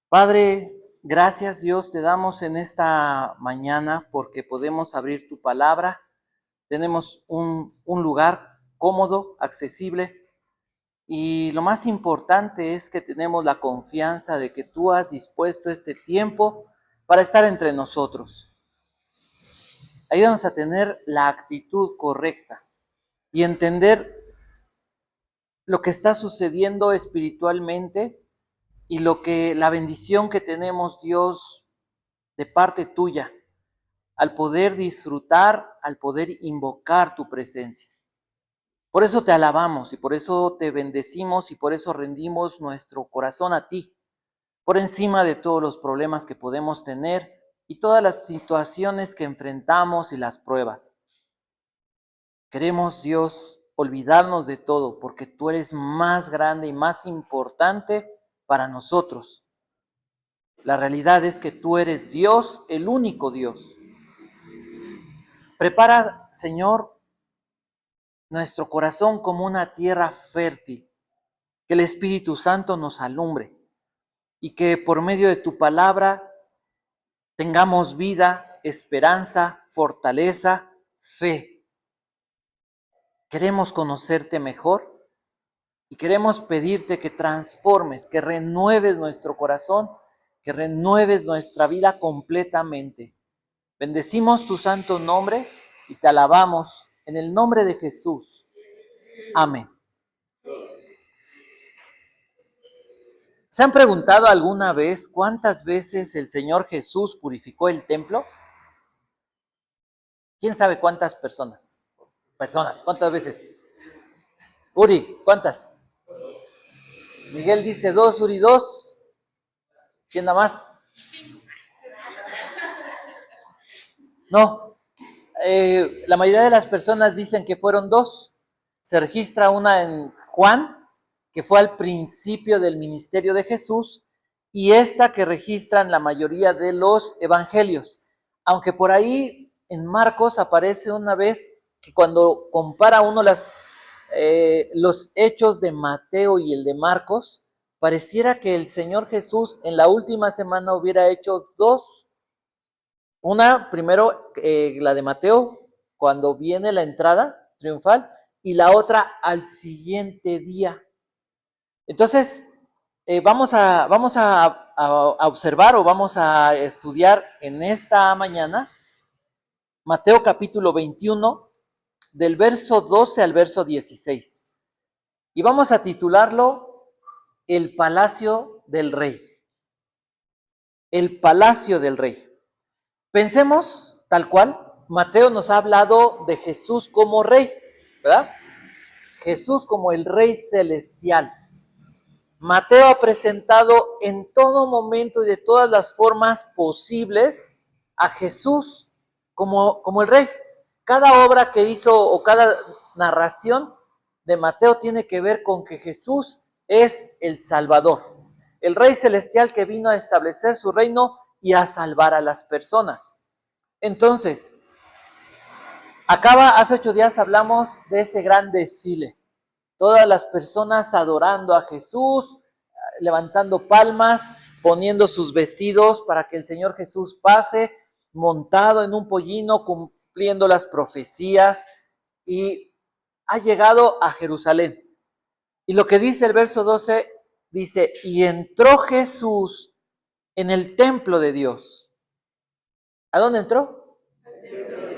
Padre, gracias Dios te damos en esta mañana porque podemos abrir tu palabra. Tenemos un lugar cómodo, accesible y lo más importante es que tenemos la confianza de que tú has dispuesto este tiempo para estar entre nosotros. Ayúdanos a tener la actitud correcta y entender lo que está sucediendo espiritualmente y la bendición que tenemos, Dios, de parte tuya, al poder disfrutar, al poder invocar tu presencia. Por eso te alabamos y por eso te bendecimos y por eso rendimos nuestro corazón a ti, por encima de todos los problemas que podemos tener y todas las situaciones que enfrentamos y las pruebas. Queremos, Dios, olvidarnos de todo porque tú eres más grande y más importante para nosotros. La realidad es que tú eres Dios, el único Dios. Prepara, Señor, nuestro corazón como una tierra fértil, que el Espíritu Santo nos alumbre y que por medio de tu palabra tengamos vida, esperanza, fortaleza, fe. Queremos conocerte mejor y queremos pedirte que transformes, que renueves nuestro corazón, que renueves nuestra vida completamente. Bendecimos tu santo nombre y te alabamos en el nombre de Jesús. Amén. ¿Se han preguntado alguna vez cuántas veces el Señor Jesús purificó el templo? ¿Quién sabe cuántas personas? ¿Cuántas veces? Uri, ¿cuántas? Miguel dice dos, Uri dos. ¿Quién da más? No. La mayoría de las personas dicen que fueron dos. Se registra una en Juan, que fue al principio del ministerio de Jesús, y esta que registran la mayoría de los evangelios. Aunque por ahí en Marcos aparece una vez que cuando compara uno los hechos de Mateo y el de Marcos, pareciera que el Señor Jesús en la última semana hubiera hecho dos. Una, primero, la de Mateo, cuando viene la entrada triunfal, y la otra al siguiente día. Entonces, vamos a observar o vamos a estudiar en esta mañana Mateo capítulo 21, del verso 12 al verso 16. Y vamos a titularlo El Palacio del Rey. El Palacio del Rey. Pensemos tal cual, Mateo nos ha hablado de Jesús como rey, ¿verdad? Jesús como el Rey celestial. Mateo ha presentado en todo momento y de todas las formas posibles a Jesús como el Rey. Cada obra que hizo o cada narración de Mateo tiene que ver con que Jesús es el Salvador, el Rey celestial que vino a establecer su reino y a salvar a las personas. Entonces, hace 8 días hablamos de ese gran desfile. Todas las personas adorando a Jesús, levantando palmas, poniendo sus vestidos para que el Señor Jesús pase, montado en un pollino, cumpliendo las profecías, y ha llegado a Jerusalén. Y lo que dice el verso 12, dice, y entró Jesús en el templo de Dios. ¿A dónde entró?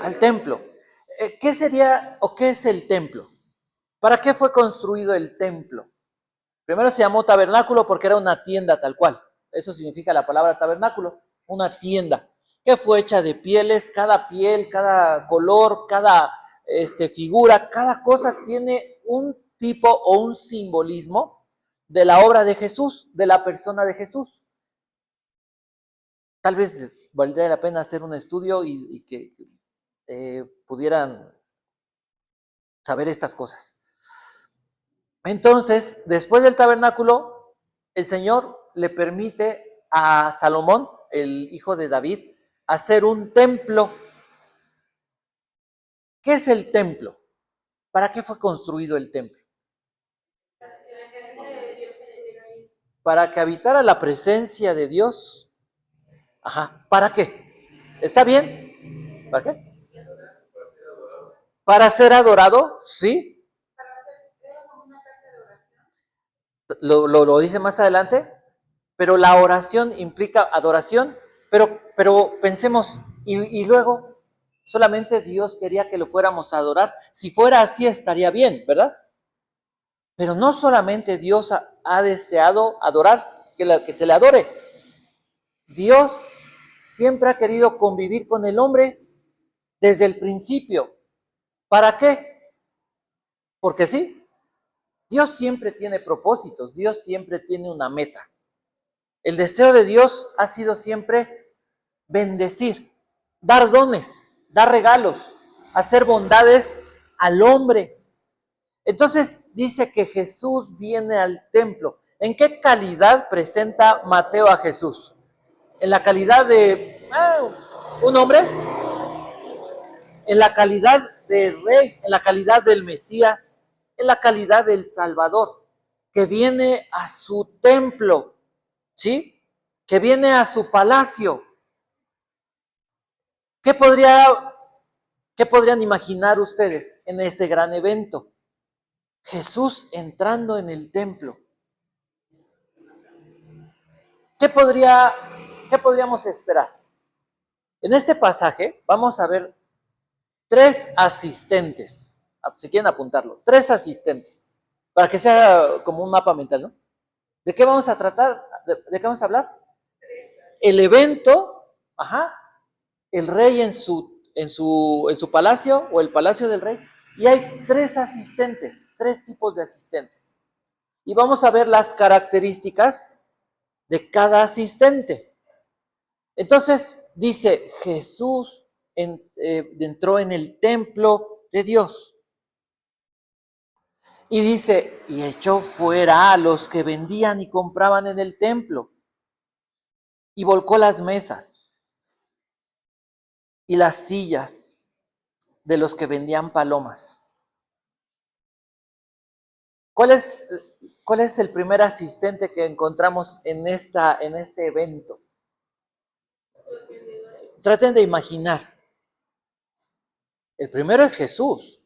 Al templo. ¿Qué sería o qué es el templo? ¿Para qué fue construido el templo? Primero se llamó tabernáculo porque era una tienda tal cual. Eso significa la palabra tabernáculo, una tienda que fue hecha de pieles, cada piel, cada color, cada figura, cada cosa tiene un tipo o un simbolismo de la obra de Jesús, de la persona de Jesús. Tal vez valdría la pena hacer un estudio y que pudieran saber estas cosas. Entonces, después del tabernáculo, el Señor le permite a Salomón, el hijo de David, hacer un templo. ¿Qué es el templo? ¿Para qué fue construido el templo? para que habitara la presencia de Dios. Ajá, ¿para qué? ¿Está bien? ¿Para qué? ¿Para ser adorado? Sí. Lo dice más adelante, pero la oración implica adoración, pero pensemos, y luego, solamente Dios quería que lo fuéramos a adorar. Si fuera así estaría bien, ¿verdad? Pero no solamente Dios ha deseado adorar, que se le adore. Dios siempre ha querido convivir con el hombre desde el principio. ¿Para qué? Porque sí, Dios siempre tiene propósitos, Dios siempre tiene una meta. El deseo de Dios ha sido siempre bendecir, dar dones, dar regalos, hacer bondades al hombre. Entonces dice que Jesús viene al templo. ¿En qué calidad presenta Mateo a Jesús? ¿En la calidad de un hombre? ¿En la calidad de rey? ¿En la calidad del Mesías? ¿En la calidad del Salvador? Que viene a su templo, ¿sí? Que viene a su palacio. ¿Qué podrían imaginar ustedes en ese gran evento? Jesús entrando en el templo. ¿Qué podríamos esperar? En este pasaje vamos a ver 3 asistentes. Si quieren apuntarlo, 3 asistentes. Para que sea como un mapa mental, ¿no? ¿De qué vamos a tratar? ¿De qué vamos a hablar? El evento, ajá, el rey en su palacio o el palacio del rey. Y hay 3 asistentes, 3 tipos de asistentes. Y vamos a ver las características de cada asistente. Entonces dice, Jesús entró en el templo de Dios. Y dice, y echó fuera a los que vendían y compraban en el templo. Y volcó las mesas y las sillas de los que vendían palomas. ¿Cuál es el primer asistente que encontramos en este evento? Traten de imaginar. El primero es Jesús.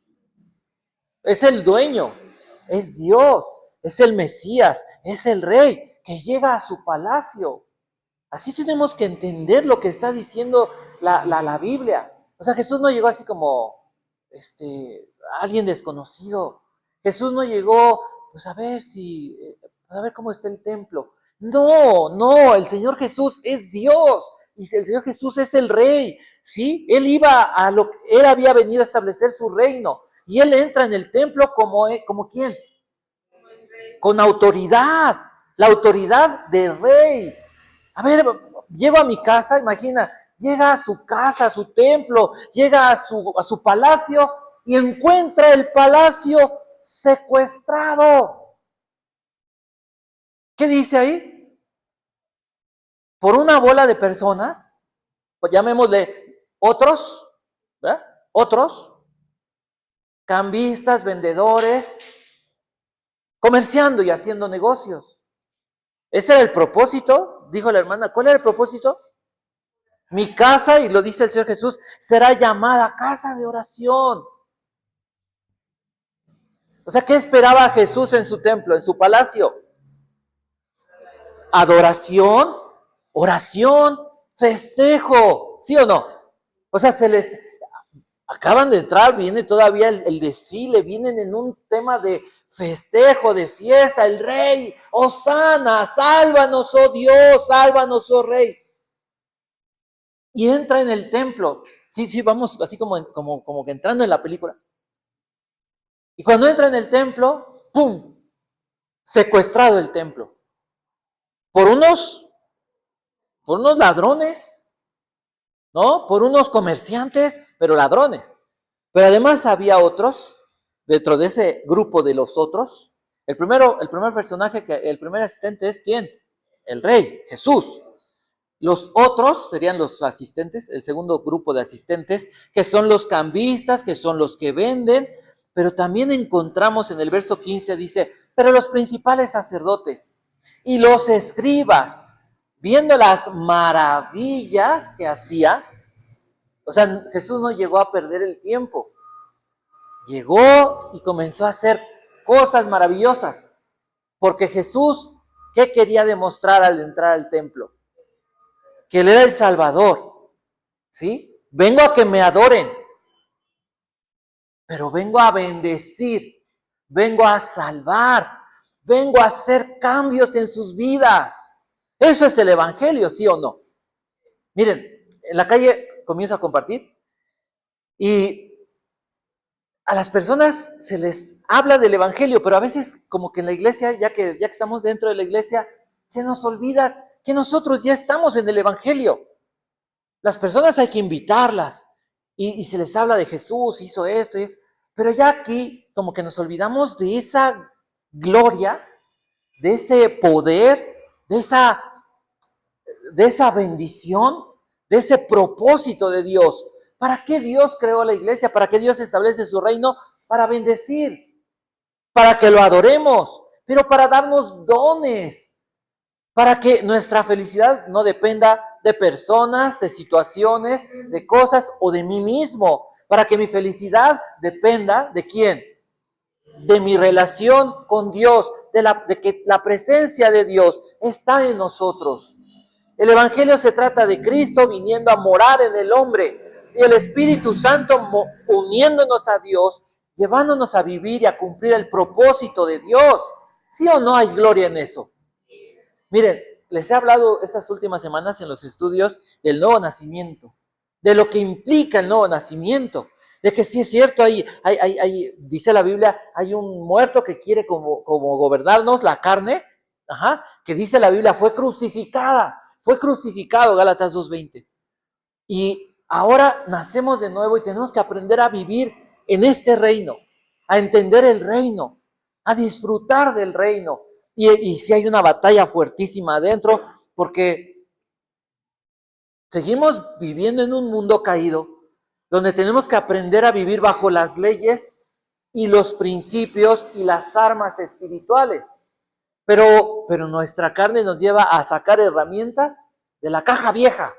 Es el dueño, es Dios, es el Mesías, es el Rey que llega a su palacio. Así tenemos que entender lo que está diciendo la Biblia. O sea, Jesús no llegó así como alguien desconocido. Jesús no llegó, pues a ver cómo está el templo. No, el Señor Jesús es Dios. Y el Señor Jesús es el Rey, ¿sí? Él había venido a establecer su reino. Y Él entra en el templo como ¿quién? Con autoridad, la autoridad de Rey. A ver, llego a mi casa, imagina, llega a su casa, a su templo, llega a su palacio y encuentra el palacio secuestrado. ¿Qué dice ahí? Por una bola de personas, pues llamémosle otros, ¿verdad? Otros, cambistas, vendedores, comerciando y haciendo negocios. Ese era el propósito, dijo la hermana. ¿Cuál era el propósito? Mi casa, y lo dice el Señor Jesús, será llamada casa de oración. O sea, ¿qué esperaba Jesús en su templo, en su palacio? Adoración, oración, festejo, ¿sí o no? O sea, acaban de entrar, viene todavía el desfile, vienen en un tema de festejo, de fiesta, el Rey, Hosana, sálvanos, oh Dios, sálvanos, oh Rey. Y entra en el templo. Sí, vamos así como que entrando en la película. Y cuando entra en el templo, ¡pum! Secuestrado el templo. Por unos ladrones, ¿no? Por unos comerciantes, pero ladrones. Pero además había otros, dentro de ese grupo de los otros. El primer personaje, el primer asistente es ¿quién? El Rey, Jesús. Los otros serían los asistentes, el segundo grupo de asistentes, que son los cambistas, que son los que venden, pero también encontramos en el verso 15, dice, pero los principales sacerdotes Y los escribas, viendo las maravillas que hacía, o sea, Jesús no llegó a perder el tiempo. Llegó y comenzó a hacer cosas maravillosas. Porque Jesús, ¿qué quería demostrar al entrar al templo? Que Él era el Salvador, ¿sí? Vengo a que me adoren, pero vengo a bendecir, vengo a salvar, vengo a hacer cambios en sus vidas. Eso es el Evangelio, ¿sí o no? Miren, en la calle comienzo a compartir y a las personas se les habla del Evangelio, pero a veces como que en la iglesia, ya que estamos dentro de la iglesia, se nos olvida que nosotros ya estamos en el Evangelio. Las personas hay que invitarlas y se les habla de Jesús, hizo esto y eso, pero ya aquí como que nos olvidamos de esa gloria, de ese poder, de esa bendición, de ese propósito de Dios. ¿Para qué Dios creó la iglesia? ¿Para qué Dios establece su reino? Para bendecir, para que lo adoremos, pero para darnos dones, para que nuestra felicidad no dependa de personas, de situaciones, de cosas o de mí mismo, para que mi felicidad dependa de quién, de mi relación con Dios, de que la presencia de Dios está en nosotros. El Evangelio se trata de Cristo viniendo a morar en el hombre y el Espíritu Santo uniéndonos a Dios, llevándonos a vivir y a cumplir el propósito de Dios. ¿Sí o no hay gloria en eso? Miren, les he hablado estas últimas semanas en los estudios del nuevo nacimiento, de lo que implica el nuevo nacimiento, de que sí es cierto, dice la Biblia, hay un muerto que quiere como gobernarnos, la carne, que dice la Biblia, fue crucificado, Gálatas 2:20. Y ahora nacemos de nuevo y tenemos que aprender a vivir en este reino, a entender el reino, a disfrutar del reino. Y si hay una batalla fuertísima adentro, porque seguimos viviendo en un mundo caído, donde tenemos que aprender a vivir bajo las leyes y los principios y las armas espirituales. Pero nuestra carne nos lleva a sacar herramientas de la caja vieja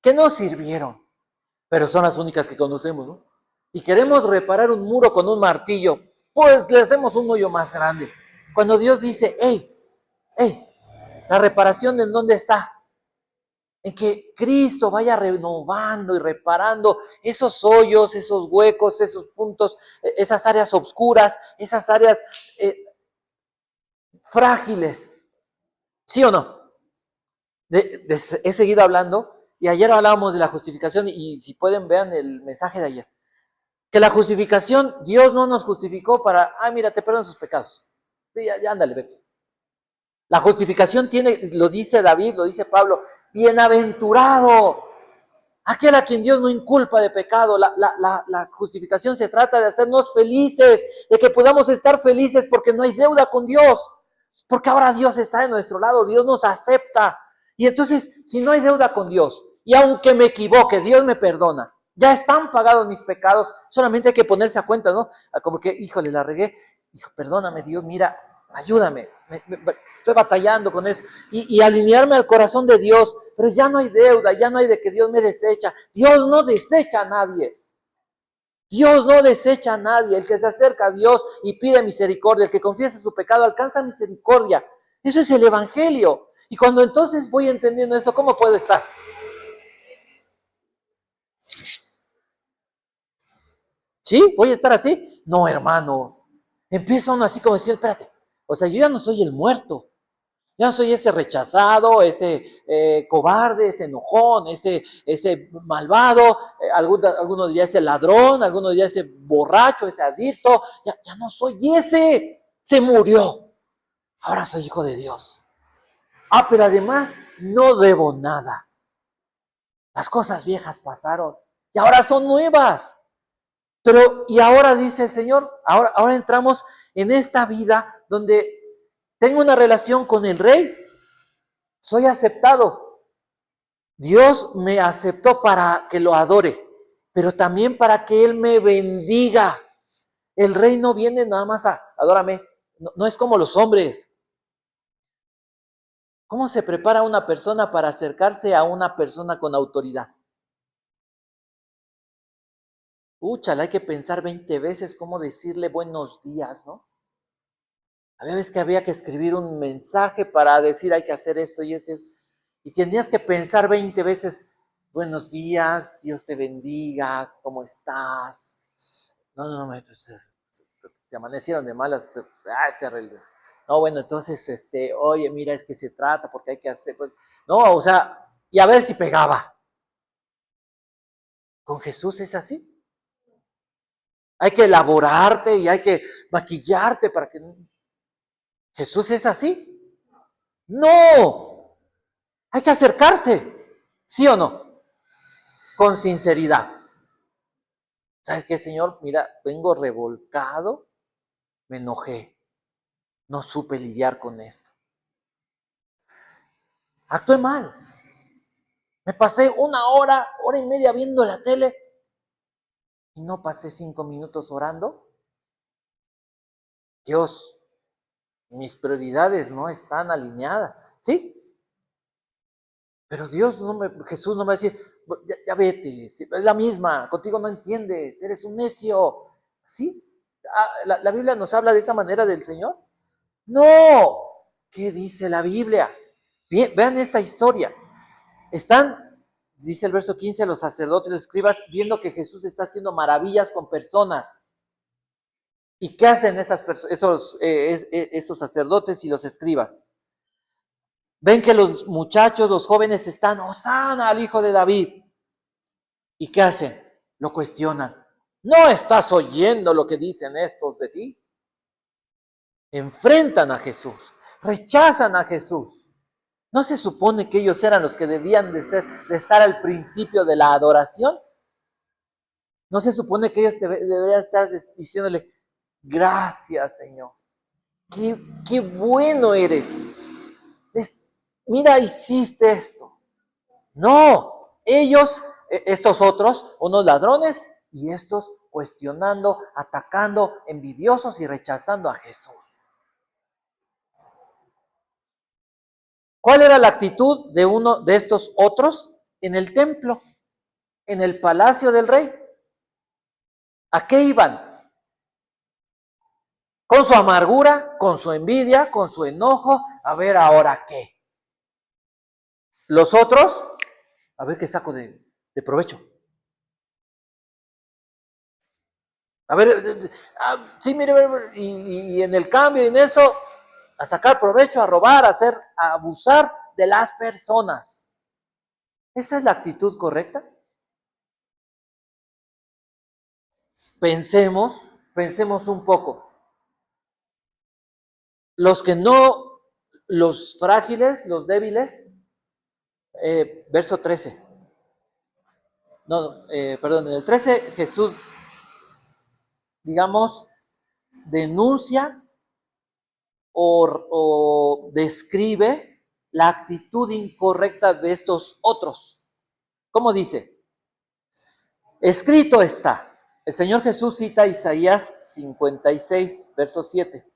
que no sirvieron, pero son las únicas que conocemos, ¿no? Y queremos reparar un muro con un martillo, pues le hacemos un hoyo más grande. Cuando Dios dice, hey, la reparación ¿en dónde está? En que Cristo vaya renovando y reparando esos hoyos, esos huecos, esos puntos, esas áreas oscuras, esas áreas frágiles. ¿Sí o no? He seguido hablando y ayer hablábamos de la justificación y si pueden vean el mensaje de ayer. Que la justificación, Dios no nos justificó para, mira, te perdonan sus pecados. Sí, ya ándale, vete. La justificación tiene, lo dice David, lo dice Pablo, bienaventurado, aquel a quien Dios no inculpa de pecado. La justificación se trata de hacernos felices, de que podamos estar felices porque no hay deuda con Dios, porque ahora Dios está de nuestro lado, Dios nos acepta. Y entonces, si no hay deuda con Dios, y aunque me equivoque, Dios me perdona, ya están pagados mis pecados, solamente hay que ponerse a cuenta, ¿no? Como que, híjole, la regué, hijo, perdóname Dios, mira, ayúdame, estoy batallando con eso, y alinearme al corazón de Dios, pero ya no hay deuda, ya no hay de que Dios me desecha. Dios no desecha a nadie. Dios no desecha a nadie. El que se acerca a Dios y pide misericordia, el que confiesa su pecado, alcanza misericordia. Eso es el Evangelio. Y cuando entonces voy entendiendo eso, ¿cómo puedo estar? ¿Sí? ¿Voy a estar así? No, hermanos. Empieza uno así como decir, espérate, o sea, yo ya no soy el muerto. Ya no soy ese rechazado, ese cobarde, ese enojón, ese malvado, algunos dirían ese ladrón, algunos dirían ese borracho, ese adicto. Ya no soy ese. Se murió. Ahora soy hijo de Dios. Pero además no debo nada. Las cosas viejas pasaron y ahora son nuevas. Y ahora dice el Señor, ahora entramos en esta vida donde tengo una relación con el Rey. Soy aceptado. Dios me aceptó para que lo adore, pero también para que Él me bendiga. El rey no viene nada más a adórame. No es como los hombres. ¿Cómo se prepara una persona para acercarse a una persona con autoridad? Úchala, hay que pensar 20 veces cómo decirle buenos días, ¿no? Había veces que había que escribir un mensaje para decir hay que hacer esto y esto, y tenías que pensar 20 veces, buenos días, Dios te bendiga, ¿cómo estás? No, se amanecieron de malas, es terrible. No, bueno, entonces, oye, mira, es que se trata, porque hay que hacer, pues, no, o sea, y a ver si pegaba. Con Jesús es así. Hay que elaborarte y hay que maquillarte para que... Jesús es así. No, hay que acercarse, ¿sí o no? Con sinceridad. ¿Sabes qué, Señor? Mira, vengo revolcado, me enojé, no supe lidiar con esto. Actué mal. Me pasé una hora, hora y media viendo la tele y no pasé 5 minutos orando. Dios, mis prioridades no están alineadas. ¿Sí? Pero Dios, Jesús no me va a decir, ya vete, es la misma, contigo no entiendes, eres un necio. ¿Sí? ¿La Biblia nos habla de esa manera del Señor? No. ¿Qué dice la Biblia? Bien, vean esta historia. Están, dice el verso 15, los sacerdotes, los escribas, viendo que Jesús está haciendo maravillas con personas. ¿Y qué hacen esos sacerdotes y los escribas? Ven que los muchachos, los jóvenes están, ¡Hosana al hijo de David! ¿Y qué hacen? Lo cuestionan. ¿No estás oyendo lo que dicen estos de ti? Enfrentan a Jesús, rechazan a Jesús. ¿No se supone que ellos eran los que debían de estar al principio de la adoración? ¿No se supone que ellos deberían estar diciéndole, gracias, Señor? Qué bueno eres. Mira, hiciste esto. No, ellos, estos otros, unos ladrones y estos cuestionando, atacando, envidiosos y rechazando a Jesús. ¿Cuál era la actitud de uno de estos otros en el templo, en el palacio del rey? ¿A qué iban? Con su amargura, con su envidia, con su enojo, a ver ahora qué. Los otros, a ver qué saco de provecho. A ver, sí, mire, y en el cambio, y en eso, a sacar provecho, a robar, a abusar de las personas. ¿Esa es la actitud correcta? Pensemos un poco. Los que no, los frágiles, los débiles, verso 13. No, perdón, en el 13 Jesús, digamos, denuncia o describe la actitud incorrecta de estos otros. ¿Cómo dice? Escrito está. El Señor Jesús cita Isaías 56, verso 7.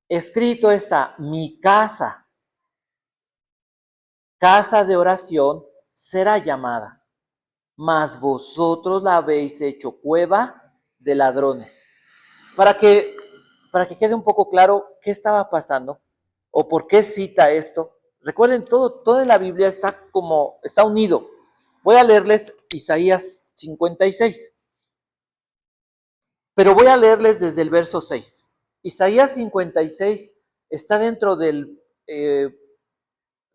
Escrito está, mi casa, casa de oración, será llamada, mas vosotros la habéis hecho cueva de ladrones. Para que quede un poco claro qué estaba pasando o por qué cita esto. Recuerden, todo en la Biblia está unido. Voy a leerles Isaías 56, pero voy a leerles desde el verso 6. Isaías 56 está dentro de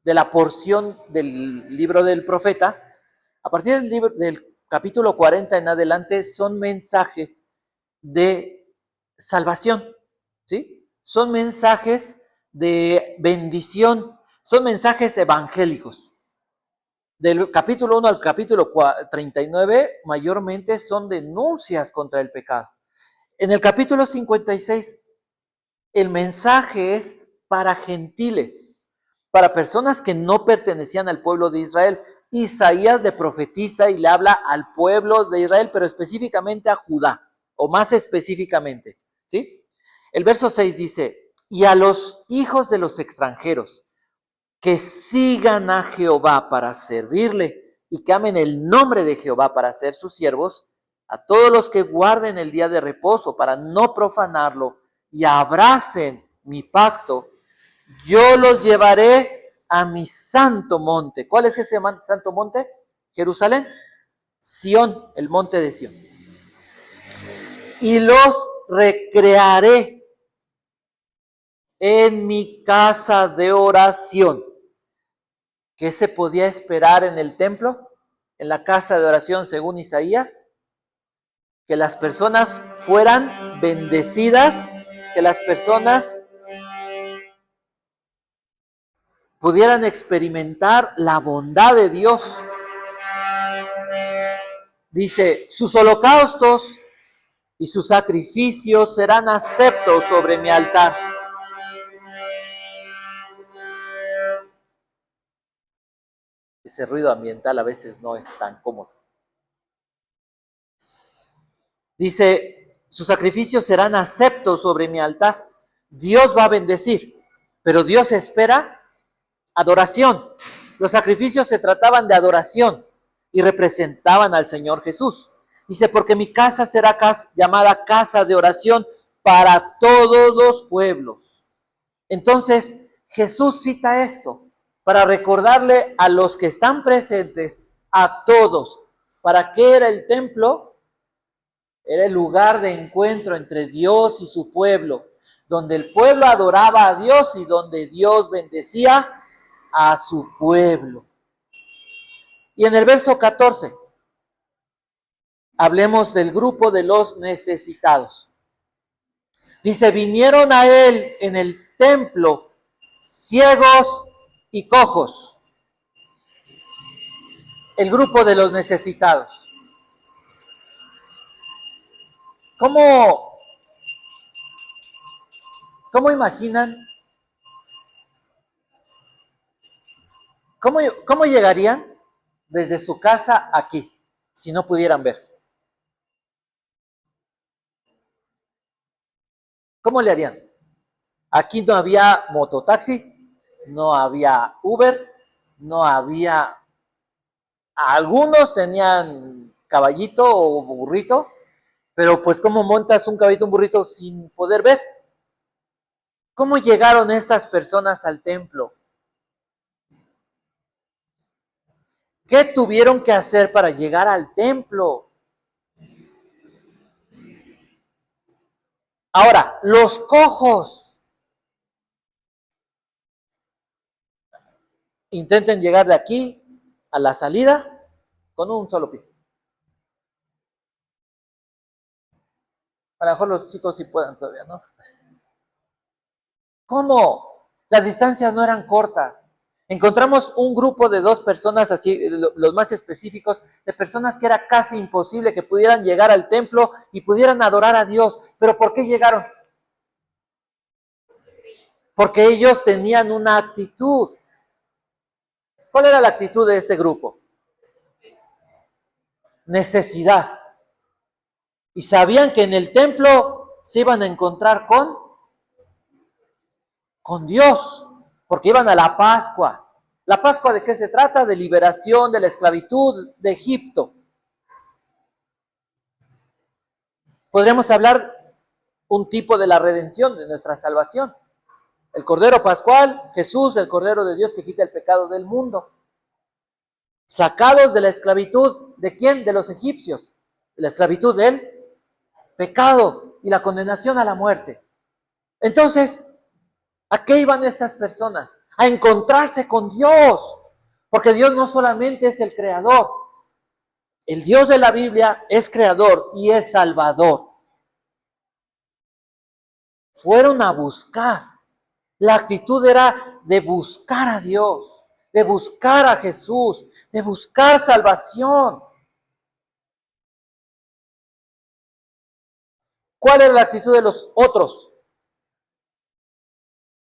la porción del libro del profeta. A partir del capítulo 40 en adelante son mensajes de salvación, ¿sí? Son mensajes de bendición, son mensajes evangélicos. Del capítulo 1 al capítulo 39, mayormente son denuncias contra el pecado. En el capítulo 56, el mensaje es para gentiles, para personas que no pertenecían al pueblo de Israel. Isaías le profetiza y le habla al pueblo de Israel, pero específicamente a Judá, o más específicamente, ¿sí? El verso 6 dice, y a los hijos de los extranjeros, que sigan a Jehová para servirle y que amen el nombre de Jehová para ser sus siervos, a todos los que guarden el día de reposo para no profanarlo y abracen mi pacto, yo los llevaré a mi santo monte. ¿Cuál es ese santo monte? Jerusalén, Sión, el monte de Sión. Y los recrearé en mi casa de oración. ¿Qué se podía esperar en el templo? En la casa de oración, según Isaías, que las personas fueran bendecidas, que las personas pudieran experimentar la bondad de Dios. Dice, sus holocaustos y sus sacrificios serán aceptos sobre mi altar. Ese ruido ambiental a veces no es tan cómodo. Dice, sus sacrificios serán aceptos sobre mi altar. Dios va a bendecir, pero Dios espera adoración. Los sacrificios se trataban de adoración y representaban al Señor Jesús. Dice, porque mi casa será llamada casa de oración para todos los pueblos. Entonces, Jesús cita esto para recordarle a los que están presentes, a todos, ¿para qué era el templo? Era el lugar de encuentro entre Dios y su pueblo, donde el pueblo adoraba a Dios y donde Dios bendecía a su pueblo. Y en el verso 14, hablemos del grupo de los necesitados. Dice, vinieron a él en el templo ciegos y cojos. El grupo de los necesitados. ¿Cómo imaginan? ¿Cómo llegarían desde su casa aquí si no pudieran ver? ¿Cómo le harían? Aquí no había mototaxi, no había Uber, no había... Algunos tenían caballito o burrito, pero pues ¿cómo montas un caballito o un burrito sin poder ver? ¿Cómo llegaron estas personas al templo? ¿Qué tuvieron que hacer para llegar al templo? Ahora, los cojos. Intenten llegar de aquí a la salida con un solo pie. A lo mejor los chicos sí puedan todavía, ¿no? ¿Cómo? Las distancias no eran cortas. Encontramos un grupo de 2 personas, así los más específicos, de personas que era casi imposible que pudieran llegar al templo y pudieran adorar a Dios. ¿Pero por qué llegaron? Porque ellos tenían una actitud. ¿Cuál era la actitud de este grupo? Necesidad. Y sabían que en el templo se iban a encontrar con Dios, porque iban a la Pascua. ¿La Pascua de qué se trata? De liberación de la esclavitud de Egipto. Podríamos hablar un tipo de la redención, de nuestra salvación. El Cordero Pascual, Jesús, el Cordero de Dios que quita el pecado del mundo. Sacados de la esclavitud, ¿de quién? De los egipcios. La esclavitud del pecado y la condenación a la muerte. Entonces, ¿a qué iban estas personas? A encontrarse con Dios. Porque Dios no solamente es el creador. El Dios de la Biblia es creador y es salvador. Fueron a buscar. La actitud era de buscar a Dios, de buscar a Jesús, de buscar salvación. ¿Cuál era la actitud de los otros?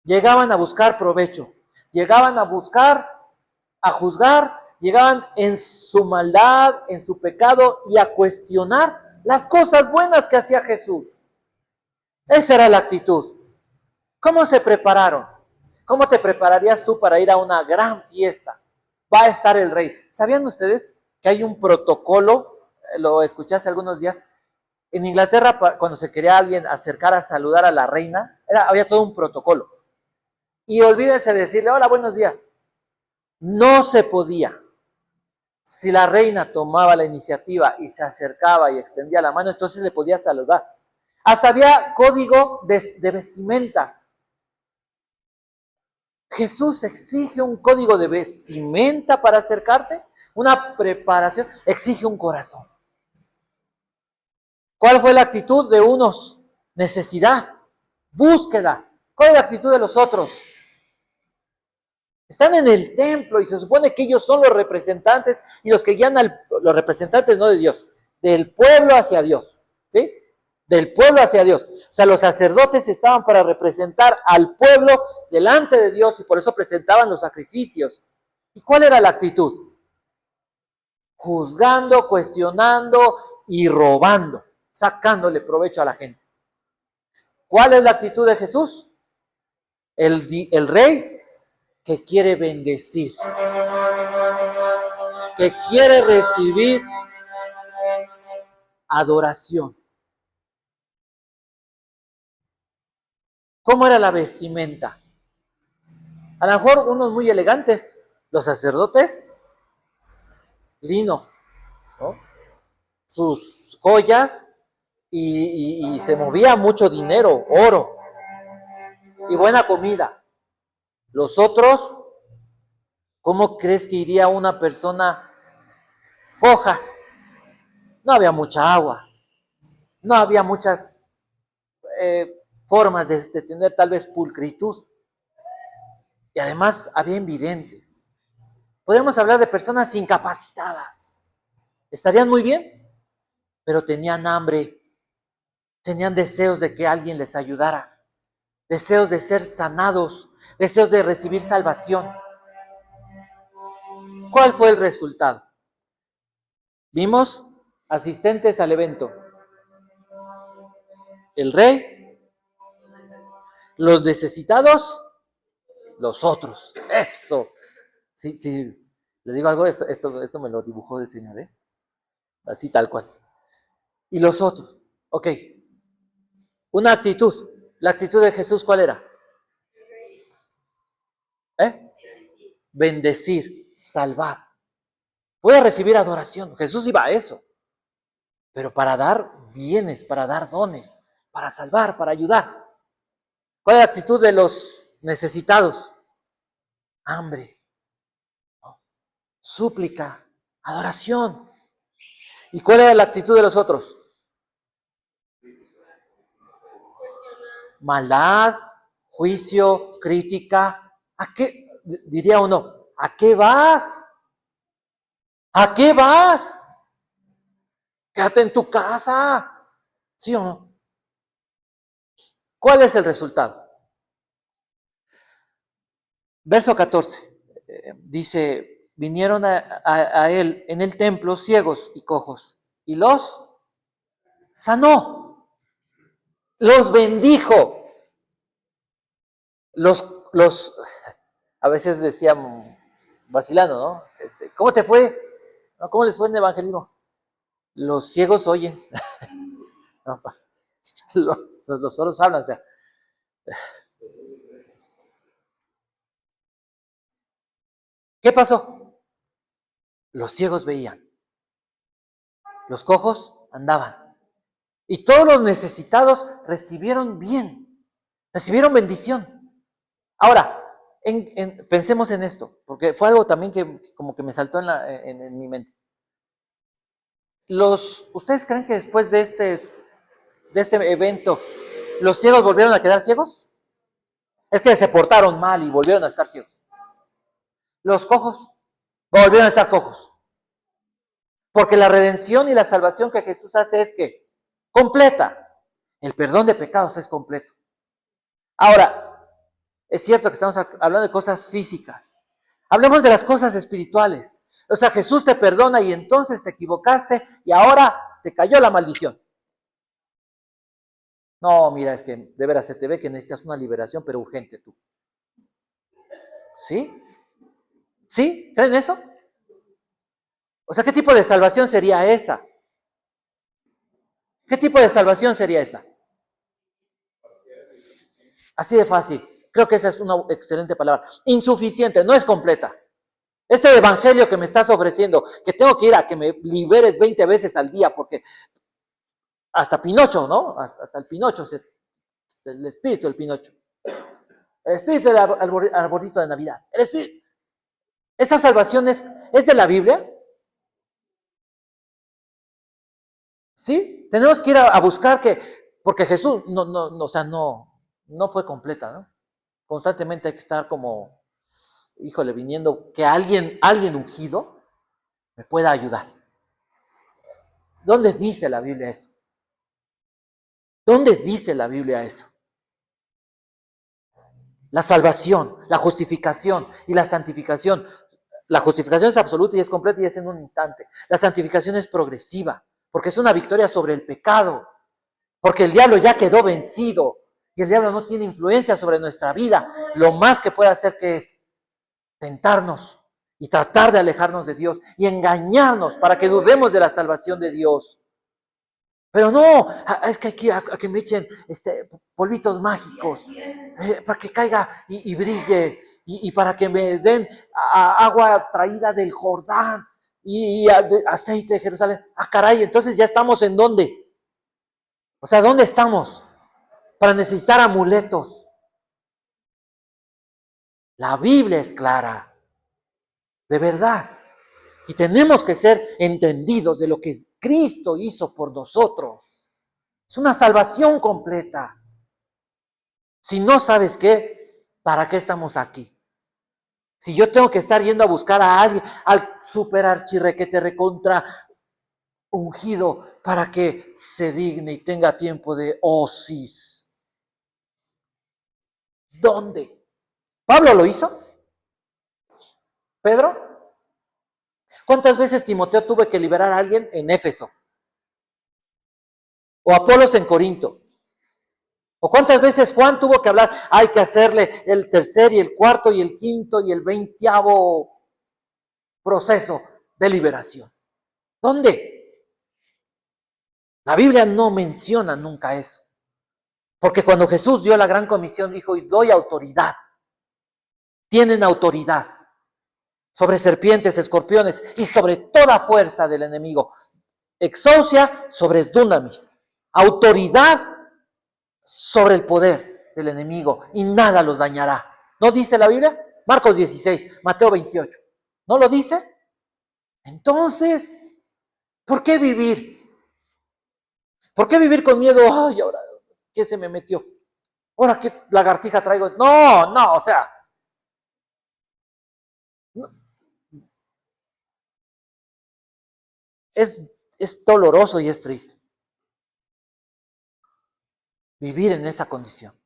Llegaban a buscar provecho, llegaban a buscar, a juzgar, llegaban en su maldad, en su pecado y a cuestionar las cosas buenas que hacía Jesús. Esa era la actitud. ¿Cómo se prepararon? ¿Cómo te prepararías tú para ir a una gran fiesta? Va a estar el rey. ¿Sabían ustedes que hay un protocolo? Lo escuché hace algunos días. En Inglaterra, cuando se quería alguien acercar a saludar a la reina, había todo un protocolo. Y olvídense de decirle, hola, buenos días. No se podía. Si la reina tomaba la iniciativa y se acercaba y extendía la mano, entonces le podía saludar. Hasta había código de vestimenta. Jesús exige un código de vestimenta para acercarte, una preparación, exige un corazón. ¿Cuál fue la actitud de unos? Necesidad, búsqueda. ¿Cuál es la actitud de los otros? Están en el templo y se supone que ellos son los representantes y los que guían los representantes no de Dios, del pueblo hacia Dios, ¿sí? Del pueblo hacia Dios. O sea, los sacerdotes estaban para representar al pueblo delante de Dios y por eso presentaban los sacrificios. ¿Y cuál era la actitud? Juzgando, cuestionando y robando, sacándole provecho a la gente. ¿Cuál es la actitud de Jesús? El rey que quiere bendecir, que quiere recibir adoración. ¿Cómo era la vestimenta? A lo mejor unos muy elegantes, los sacerdotes, lino, ¿no? Sus joyas y se movía mucho dinero, oro y buena comida. Los otros, ¿cómo crees que iría una persona coja? No había mucha agua, no había muchas formas de tener tal vez pulcritud. Y además había invidentes. Podríamos hablar de personas incapacitadas. Estarían muy bien, pero tenían hambre, tenían deseos de que alguien les ayudara, deseos de ser sanados, deseos de recibir salvación. ¿Cuál fue el resultado? Vimos asistentes al evento. El rey, los necesitados, los otros. Eso. Sí, le digo algo, esto me lo dibujó el Señor, ¿eh? Así tal cual. Y los otros. Ok. Una actitud. ¿La actitud de Jesús cuál era? Bendecir, salvar. Voy a recibir adoración. Jesús iba a eso. Pero para dar bienes, para dar dones, para salvar, para ayudar. ¿Cuál es la actitud de los necesitados? Hambre, ¿no? Súplica, adoración. ¿Y cuál era la actitud de los otros? Maldad, juicio, crítica. ¿A qué? Diría uno, ¿a qué vas? ¿A qué vas? Quédate en tu casa. ¿Sí o no? ¿Cuál es el resultado? Verso 14. Dice, vinieron a él en el templo ciegos y cojos y los sanó, los bendijo, los a veces decían vacilando, ¿no? ¿Cómo te fue? ¿No? ¿Cómo les fue en el evangelismo? Los ciegos oyen, no, los sordos hablan, o sea. ¿Qué pasó? Los ciegos veían, los cojos andaban y todos los necesitados recibieron bien, recibieron bendición. Ahora, pensemos en esto, porque fue algo también que como que me saltó en mi mente. ¿Ustedes creen que después de este evento, los ciegos volvieron a quedar ciegos? Es que se portaron mal y volvieron a estar ciegos. Los cojos volvieron a estar cojos. Porque la redención y la salvación que Jesús hace es que completa. El perdón de pecados es completo. Ahora, es cierto que estamos hablando de cosas físicas. Hablemos de las cosas espirituales. O sea, Jesús te perdona y entonces te equivocaste y ahora te cayó la maldición. No, mira, es que de veras se te ve que necesitas una liberación, pero urgente tú. ¿Sí? ¿Sí? ¿Creen eso? O sea, ¿qué tipo de salvación sería esa? ¿Qué tipo de salvación sería esa? Así de fácil. Creo que esa es una excelente palabra. Insuficiente, no es completa. Este evangelio que me estás ofreciendo, que tengo que ir a que me liberes 20 veces al día, porque hasta Pinocho, ¿no? Hasta el Pinocho, el espíritu del Pinocho. El espíritu del arbolito de Navidad. El espíritu. ¿Esa salvación es de la Biblia? ¿Sí? Tenemos que ir a buscar que, porque Jesús o sea, no fue completa, ¿no? Constantemente hay que estar como, híjole, viniendo que alguien ungido me pueda ayudar. ¿Dónde dice la Biblia eso? ¿Dónde dice la Biblia eso? La salvación, la justificación y la santificación. La justificación es absoluta y es completa y es en un instante. La santificación es progresiva, porque es una victoria sobre el pecado, porque el diablo ya quedó vencido y el diablo no tiene influencia sobre nuestra vida. Lo más que puede hacer que es tentarnos y tratar de alejarnos de Dios y engañarnos para que dudemos de la salvación de Dios. Pero no, es que aquí a que me echen polvitos mágicos para que caiga y brille y para que me den agua traída del Jordán y aceite de Jerusalén. Ah, caray, entonces ya estamos en dónde. O sea, ¿dónde estamos? Para necesitar amuletos. La Biblia es clara, de verdad. Y tenemos que ser entendidos de lo que Cristo hizo por nosotros. Es una salvación completa. Si no sabes qué, ¿para qué estamos aquí? Si yo tengo que estar yendo a buscar a alguien, al super archirrequete recontra ungido, para que se digne y tenga tiempo de osis. ¿Dónde? ¿Pablo lo hizo? ¿Pedro? ¿Cuántas veces Timoteo tuvo que liberar a alguien en Éfeso? ¿O Apolos en Corinto? ¿O cuántas veces Juan tuvo que hablar? Hay que hacerle el tercer y el cuarto y el quinto y el 20º proceso de liberación. ¿Dónde? La Biblia no menciona nunca eso. Porque cuando Jesús dio la gran comisión, dijo, y doy autoridad. Tienen autoridad sobre serpientes, escorpiones y sobre toda fuerza del enemigo. Exousia sobre dunamis. Autoridad sobre el poder del enemigo y nada los dañará. ¿No dice la Biblia? Marcos 16, Mateo 28. ¿No lo dice? Entonces, ¿por qué vivir? ¿Por qué vivir con miedo? Ay, ahora, ¿qué se me metió? Ahora, ¿qué lagartija traigo? No, o sea, no, es doloroso y es triste vivir en esa condición.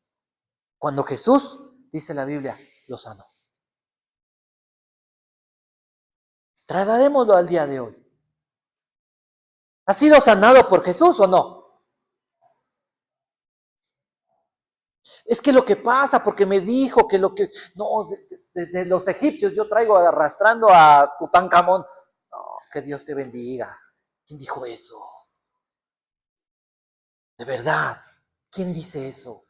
Cuando Jesús, dice la Biblia, lo sanó. Trasladémoslo al día de hoy. ¿Has sido sanado por Jesús o no? Es que lo que pasa, porque me dijo que lo que... No, desde los egipcios yo traigo arrastrando a Tutankamón. No, que Dios te bendiga. ¿Quién dijo eso? De verdad, ¿quién dice eso?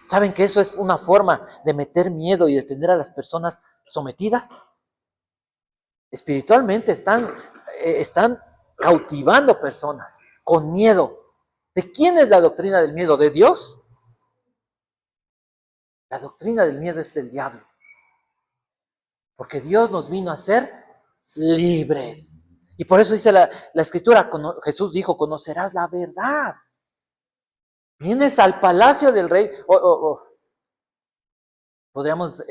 ¿Saben que eso es una forma de meter miedo y de tener a las personas sometidas? Espiritualmente están cautivando personas con miedo. ¿De quién es la doctrina del miedo? ¿De Dios? La doctrina del miedo es del diablo. Porque Dios nos vino a ser libres. Y por eso dice la escritura, Jesús dijo, conocerás la verdad. Vienes al palacio del rey, podríamos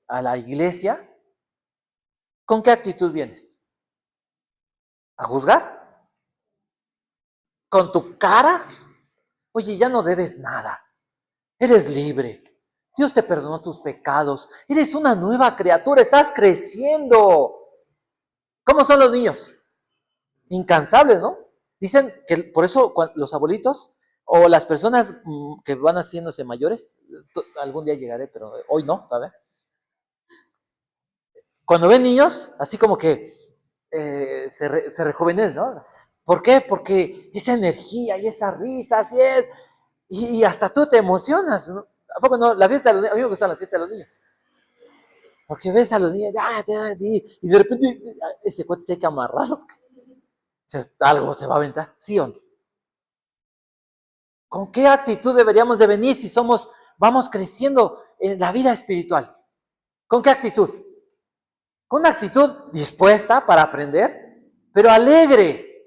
a la iglesia. ¿Con qué actitud vienes? ¿A juzgar? ¿Con tu cara? Oye, ya no debes nada. Eres libre. Dios te perdonó tus pecados. Eres una nueva criatura. Estás creciendo. ¿Cómo son los niños? Incansables, ¿no? Dicen que por eso los abuelitos O las personas que van haciéndose mayores, algún día llegaré, pero hoy no, todavía. Cuando ven niños, así como que se rejuvenecen, ¿no? ¿Por qué? Porque esa energía y esa risa, así es, y hasta tú te emocionas, ¿no? ¿A poco no? La fiesta de los niños, a mí me gustan las fiestas de los niños. Porque ves a los niños, y de repente ese cuate se hay que amarrarlo. Algo se va a aventar, ¿sí o no? ¿Con qué actitud deberíamos de venir si vamos creciendo en la vida espiritual? ¿Con qué actitud? Con una actitud dispuesta para aprender, pero alegre,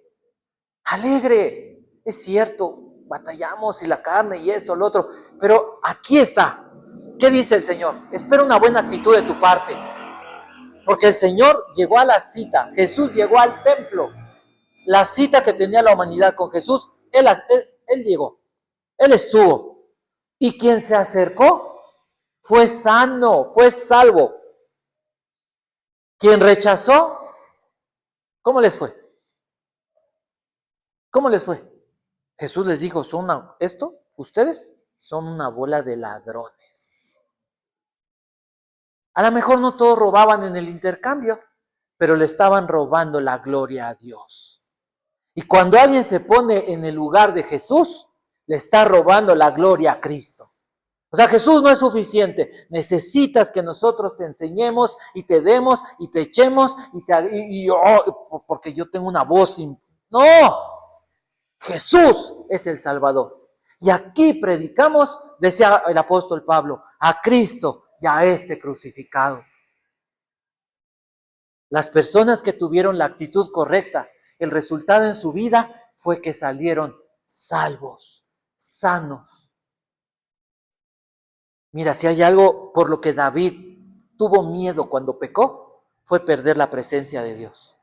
alegre. Es cierto, batallamos y la carne y esto, lo otro, pero aquí está. ¿Qué dice el Señor? Espera una buena actitud de tu parte, porque el Señor llegó a la cita, Jesús llegó al templo, la cita que tenía la humanidad con Jesús, él llegó, él estuvo, y quien se acercó fue sano, fue salvo. Quien rechazó, ¿cómo les fue? ¿Cómo les fue? Jesús les dijo, ustedes son una bola de ladrones. A lo mejor no todos robaban en el intercambio, pero le estaban robando la gloria a Dios. Y cuando alguien se pone en el lugar de Jesús, le está robando la gloria a Cristo. O sea, Jesús no es suficiente. Necesitas que nosotros te enseñemos y te demos y te echemos porque yo tengo una voz. No, Jesús es el Salvador. Y aquí predicamos, decía el apóstol Pablo, a Cristo y a este crucificado. Las personas que tuvieron la actitud correcta, el resultado en su vida fue que salieron salvos, sanos. Mira, si hay algo por lo que David tuvo miedo cuando pecó, fue perder la presencia de Dios.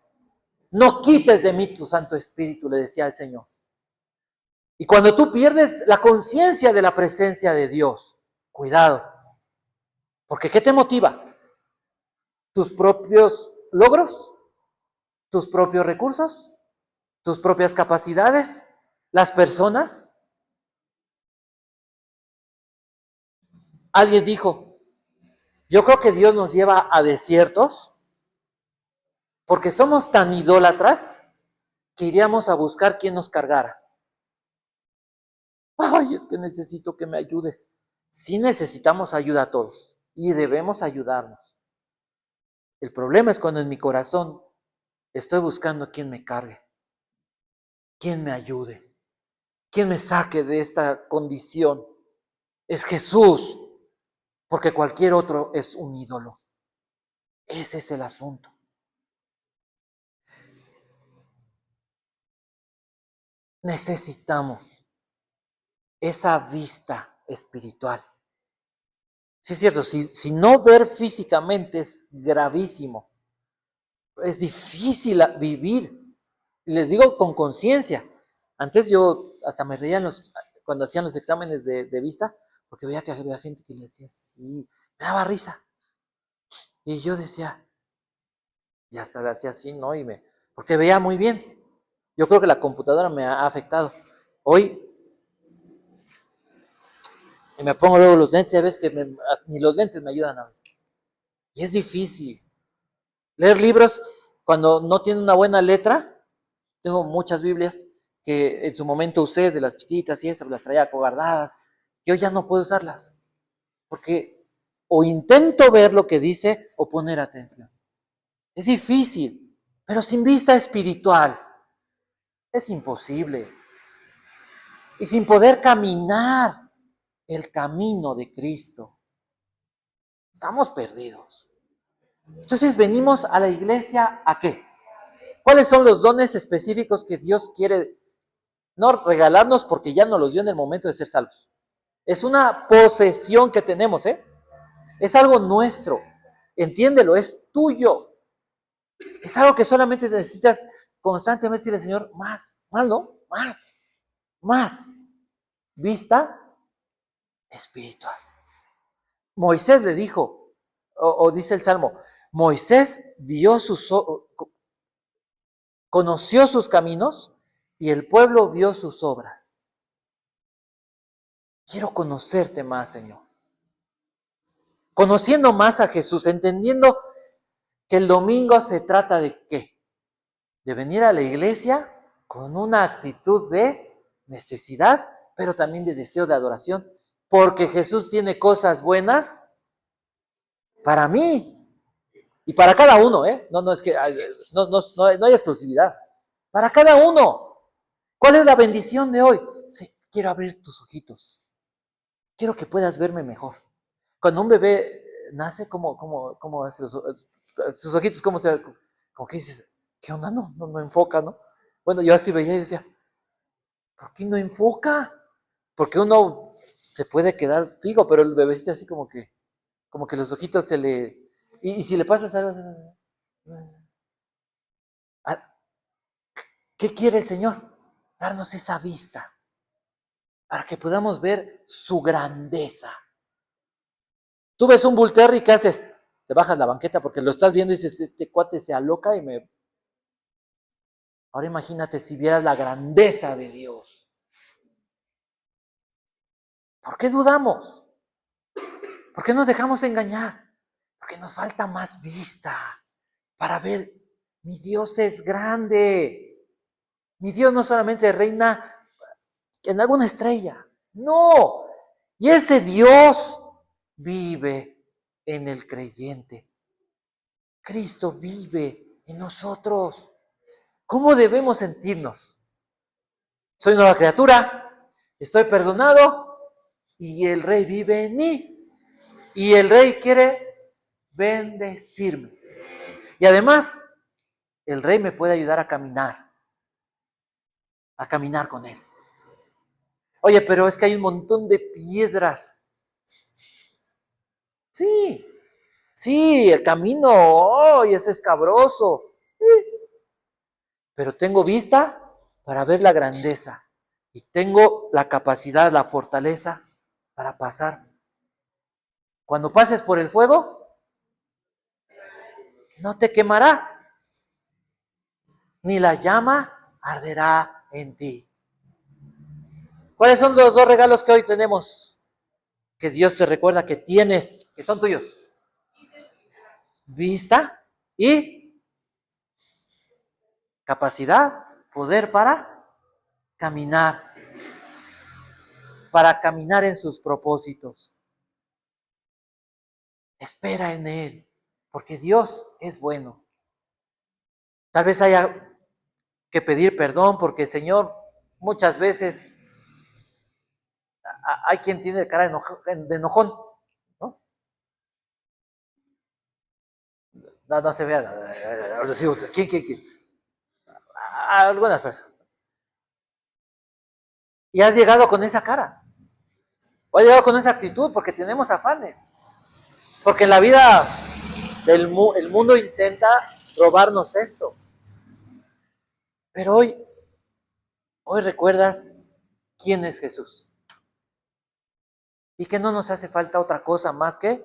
No quites de mí tu Santo Espíritu, le decía el Señor. Y cuando tú pierdes la conciencia de la presencia de Dios, cuidado. Porque ¿qué te motiva? ¿Tus propios logros? ¿Tus propios recursos? ¿Tus propias capacidades? ¿Las personas? Alguien dijo, yo creo que Dios nos lleva a desiertos porque somos tan idólatras que iríamos a buscar quien nos cargara. Ay, es que necesito que me ayudes. Sí necesitamos ayuda a todos y debemos ayudarnos. El problema es cuando en mi corazón estoy buscando a quien me cargue, quien me ayude, quien me saque de esta condición. Es Jesús, porque cualquier otro es un ídolo. Ese es el asunto. Necesitamos esa vista espiritual. Sí, es cierto, si no ver físicamente es gravísimo. Es difícil vivir. Les digo con conciencia. Antes yo hasta me reía cuando hacían los exámenes de vista, porque veía que había gente que le decía sí, me daba risa. Y yo decía, y hasta le hacía así, ¿no? Porque veía muy bien. Yo creo que la computadora me ha afectado. Hoy y me pongo luego los lentes, ya ves que ni los lentes me ayudan a ver. Y es difícil. Leer libros cuando no tiene una buena letra. Tengo muchas Biblias que en su momento usé de las chiquitas y eso, las traía guardadas. Yo ya no puedo usarlas. Porque o intento ver lo que dice o poner atención. Es difícil, pero sin vista espiritual es imposible. Y sin poder caminar el camino de Cristo, estamos perdidos. Entonces venimos a la iglesia ¿a qué? ¿Cuáles son los dones específicos que Dios quiere no regalarnos porque ya nos los dio en el momento de ser salvos? Es una posesión que tenemos, ¿eh? Es algo nuestro. Entiéndelo, es tuyo. Es algo que solamente necesitas constantemente decirle al Señor, más, ¿no? Más. Vista espiritual. Moisés le dijo, o dice el Salmo, Moisés conoció sus caminos y el pueblo vio sus obras. Quiero conocerte más, Señor. Conociendo más a Jesús, entendiendo que el domingo se trata de ¿qué? De venir a la iglesia con una actitud de necesidad, pero también de deseo de adoración, porque Jesús tiene cosas buenas para mí y para cada uno, ¿eh? No es que no hay exclusividad. Para cada uno. ¿Cuál es la bendición de hoy? Sí, quiero abrir tus ojitos. Quiero que puedas verme mejor. Cuando un bebé nace, ¿cómo hace sus ojitos? Como que dices, ¿qué onda? No enfoca, ¿no? Bueno, yo así veía y decía, ¿por qué no enfoca? Porque uno se puede quedar fijo, pero el bebecito así como que los ojitos se le... Y si le pasas algo... ¿Qué quiere el Señor? Darnos esa vista para que podamos ver su grandeza. Tú ves un Bull Terrier, ¿qué haces? Te bajas la banqueta porque lo estás viendo y dices, este cuate se aloca y me... Ahora imagínate si vieras la grandeza de Dios. ¿Por qué dudamos? ¿Por qué nos dejamos engañar? Porque nos falta más vista para ver, mi Dios es grande. Mi Dios no solamente reina en alguna estrella, no. Y ese Dios vive en el creyente. Cristo vive en nosotros. ¿Cómo debemos sentirnos? Soy nueva criatura, estoy perdonado y el Rey vive en mí. Y el Rey quiere bendecirme. Y además, el Rey me puede ayudar a caminar con Él. Oye, pero es que hay un montón de piedras. Sí, sí, el camino hoy es escabroso. Pero tengo vista para ver la grandeza. Y tengo la capacidad, la fortaleza para pasar. Cuando pases por el fuego, no te quemará, ni la llama arderá en ti. ¿Cuáles son los dos regalos que hoy tenemos? Que Dios te recuerda que tienes, que son tuyos. Vista y capacidad, poder caminar, para caminar en sus propósitos. Espera en Él, porque Dios es bueno. Tal vez haya que pedir perdón, porque el Señor muchas veces hay quien tiene cara de enojón, ¿no? No se vea. ¿Quién? Algunas personas. Y has llegado con esa cara. O has llegado con esa actitud porque tenemos afanes. Porque en la vida el mundo intenta robarnos esto. Pero hoy recuerdas quién es Jesús. Y que no nos hace falta otra cosa más que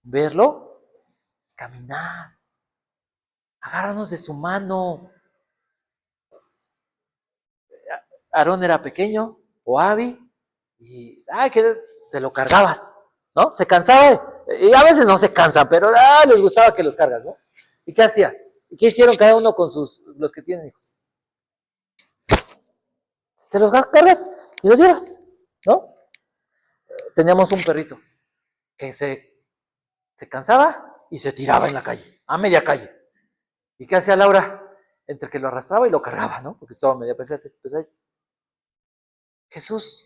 verlo, caminar, agárranos de su mano. Aarón era pequeño, o Abby, y que te lo cargabas, ¿no? Se cansaba, y a veces no se cansan, pero les gustaba que los cargas, ¿no? ¿Y qué hacías? ¿Y qué hicieron cada uno con los que tienen hijos? Te los cargas y los llevas, ¿no? Teníamos un perrito que se cansaba y se tiraba en la calle, a media calle. ¿Y qué hacía Laura? Entre que lo arrastraba y lo cargaba, ¿no? Porque estaba media pesada. Jesús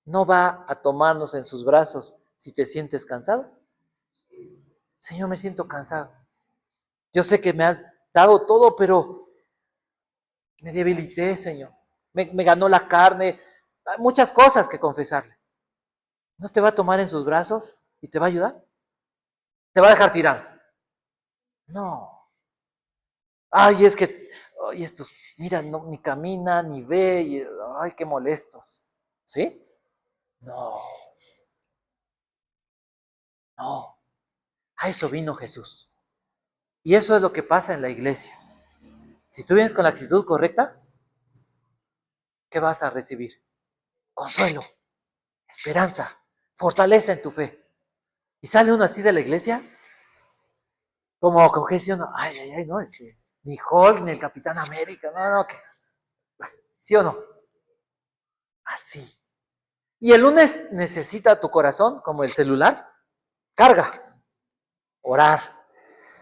no va a tomarnos en sus brazos si te sientes cansado. Señor, me siento cansado. Yo sé que me has dado todo, pero me debilité, Señor. Me ganó la carne. Hay muchas cosas que confesarle. ¿No te va a tomar en sus brazos y te va a ayudar? ¿Te va a dejar tirado? No. Ay, es que, ay, estos, mira, no, ni camina, ni ve, y, ay, qué molestos. ¿Sí? No, no. A eso vino Jesús. Y eso es lo que pasa en la iglesia. Si tú vienes con la actitud correcta, ¿qué vas a recibir? Consuelo. esperanza, fortaleza en tu fe. Y sale uno así de la iglesia, como que dice uno, ay, no, ni Hulk, ni el Capitán América, no, ¿sí o no? Así. Y el lunes necesita tu corazón, como el celular, carga, orar,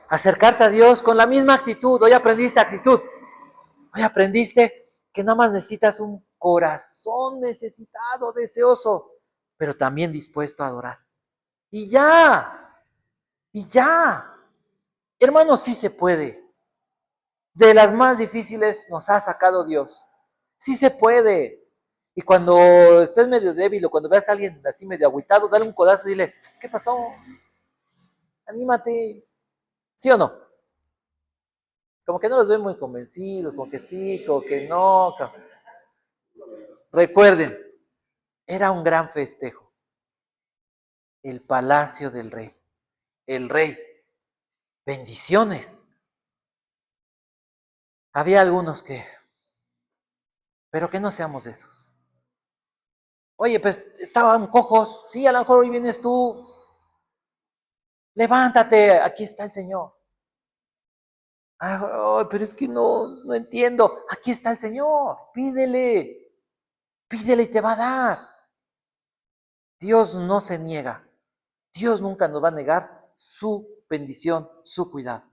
acercarte a Dios con la misma actitud. Hoy aprendiste actitud, hoy aprendiste que nada más necesitas un corazón necesitado, deseoso, pero también dispuesto a adorar. Y ya, y ya. Hermanos, sí se puede. De las más difíciles nos ha sacado Dios. Sí se puede. Y cuando estés medio débil o cuando veas a alguien así medio agüitado, dale un codazo y dile, ¿qué pasó? Anímate. ¿Sí o no? Como que no los ven muy convencidos, como que sí, como que no. Recuerden, era un gran festejo. El palacio del rey. El rey. Bendiciones. Había algunos pero que no seamos de esos. Oye, pues estaban cojos. Sí, a lo mejor hoy vienes tú. Levántate, aquí está el Señor. Ay, pero es que no entiendo. Aquí está el Señor. Pídele y te va a dar. Dios no se niega. Dios nunca nos va a negar su bendición, su cuidado.